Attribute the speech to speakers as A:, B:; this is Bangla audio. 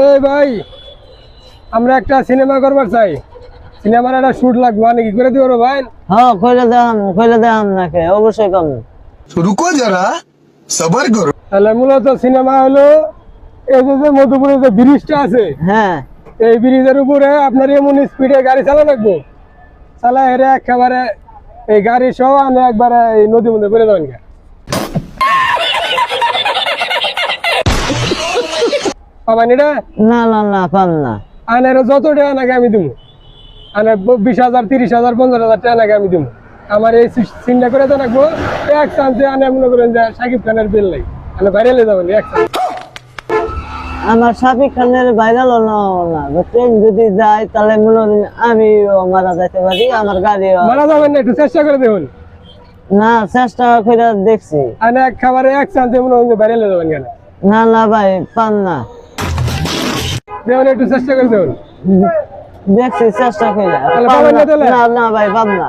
A: এই ভাই, আমরা একটা সিনেমা করবার চাই। সিনেমার একটা শুট লাগবে, মানে কি করে দিও ভাই?
B: হ্যাঁ, কইলে দেন নাকি, অবশ্যই কম।
C: रुको जरा सबर करो।
A: তাহলে মূলত সিনেমা হলো এই যে মধুপুরে যে ব্রিজটা আছে,
B: হ্যাঁ,
A: এই ব্রিজের উপরে আপনার এমন স্পিডে গাড়ি চালা লাগবো, চালা হেরে একেবারে এই গাড়ি সহ আমি একবারে এই নদীর মধ্যে পড়ে যাবেন। পাবেন এটা?
B: না না না, পান না।
A: আনের যত টাকা নাকি আমি দিব, আনে 20,000 30,000 50,000 টাকা নাকি আমি দিব। আমার এই চিন্তা করে তো রাখবো, এক চান্সে আনে মনে করেন যে শাকিব খানের বিল নাই, মানে ভাইরালে যাবেন এক চান্স।
B: আমার শাকিব খানের ভাইরাল না ট্রেন যদি যায় তাহলে মনে হয় আমিও মারা যাইতে পারি, আমার গাড়ি।
A: মারা যাবেন না, একটু চেষ্টা করে দেখুন।
B: না, চেষ্টা করে দেখছি।
A: আনে এক খাবারে এক চান্সে মনে হয় ভাইরালে যাবেন কেন?
B: না না ভাই, পান না।
A: দেখুন, একটু চেষ্টা করে দেখুন।
B: দেখছি চেষ্টা করে।
A: তাহলে পাবেন না তাহলে?
B: না না ভাই, পান না।